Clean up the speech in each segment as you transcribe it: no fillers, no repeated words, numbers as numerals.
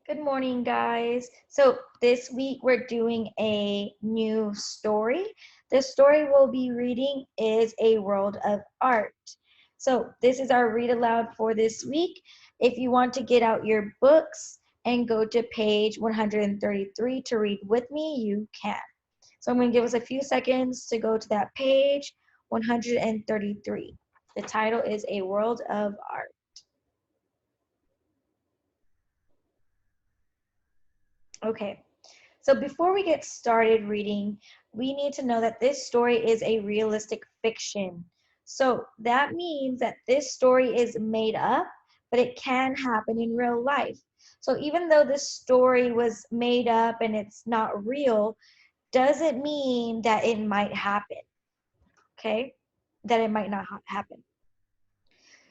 Good morning, guys. So this week we're doing a new story. The story we'll be reading is A World of Art. So this is our read aloud for this week. If you want to get out your books and go to page 133 to read with me, you can. So I'm going to give us a few seconds to go to that page 133. The title is A World of Art. Okay. So before we get started reading, we need to know that this story is a realistic fiction. So that means that this story is made up, but it can happen in real life. So even though this story was made up and it's not real, doesn't mean that it might happen, okay? That it might not happen.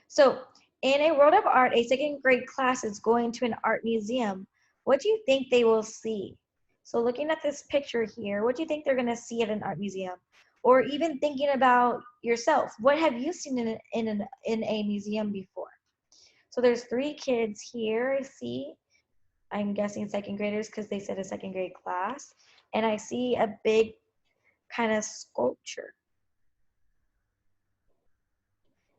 So in A World of Art, a second grade class is going to an art museum. What do you think they will see? So looking at this picture here, what do you think they're going to see at an art museum? Or even thinking about yourself, what have you seen in a museum before? So there's three kids here, I see. I'm guessing second graders because they said a second grade class. And I see a big kind of sculpture.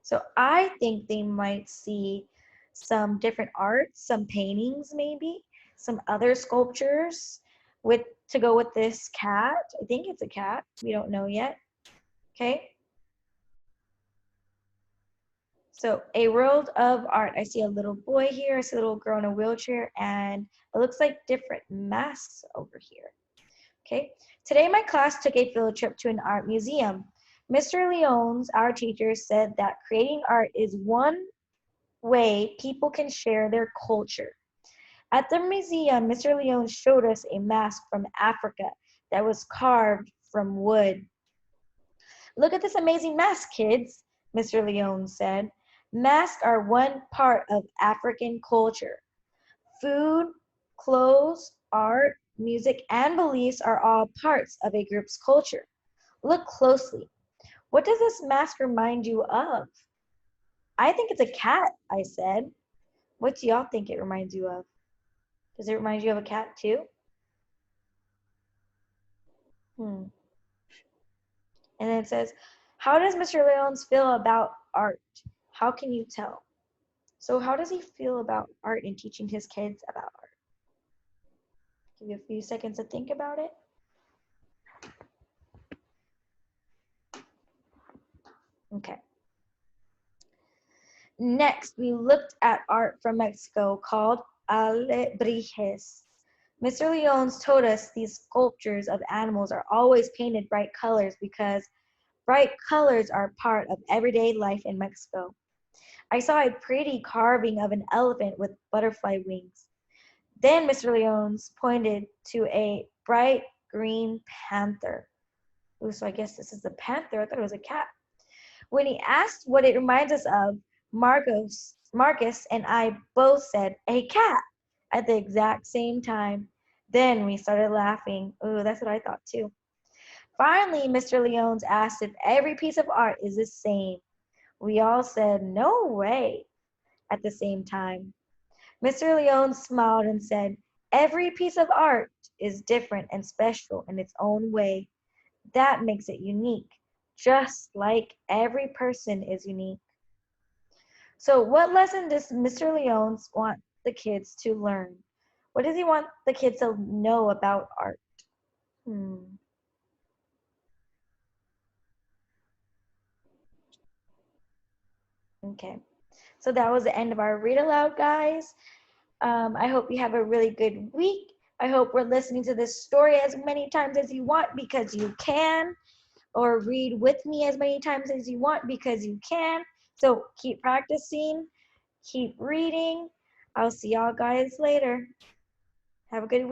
So I think they might see some different art, some paintings maybe, some other sculptures with to go with this cat. I think it's a cat. We don't know yet. Okay. So A World of Art. I see a little boy here. I see a little girl in a wheelchair, and it looks like different masks over here. Okay. Today my class took a field trip to an art museum. Mr. Leones, our teacher, said that creating art is one way people can share their culture. At the museum, Mr. Leone showed us a mask from Africa that was carved from wood. Look at this amazing mask, kids, Mr. Leone said. Masks are one part of African culture. Food, clothes, art, music, and beliefs are all parts of a group's culture. Look closely. What does this mask remind you of? I think it's a cat, I said. What do y'all think it reminds you of? Does it remind you of a cat too? And then it says, how does Mr. Leons feel about art? How can you tell? So how does he feel about art and teaching his kids about art? Give you a few seconds to think about it. Okay. Next, we looked at art from Mexico called alebrijes. Mr. Leons told us these sculptures of animals are always painted bright colors because bright colors are part of everyday life in Mexico. I saw a pretty carving of an elephant with butterfly wings. Then Mr. Leons pointed to a bright green panther. Ooh, so I guess this is the panther. I thought it was a cat. When he asked what it reminds us of, Marcus and I both said, a cat, at the exact same time. Then we started laughing. Ooh, that's what I thought too. Finally, Mr. Leons asked if every piece of art is the same. We all said, no way, at the same time. Mr. Leons smiled and said, every piece of art is different and special in its own way. That makes it unique, just like every person is unique. So what lesson does Mr. Leons want the kids to learn? What does he want the kids to know about art? Okay. So that was the end of our read aloud, guys. I hope you have a really good week. I hope we're listening to this story as many times as you want because you can, or read with me as many times as you want because you can. So keep practicing, keep reading. I'll see y'all guys later. Have a good week.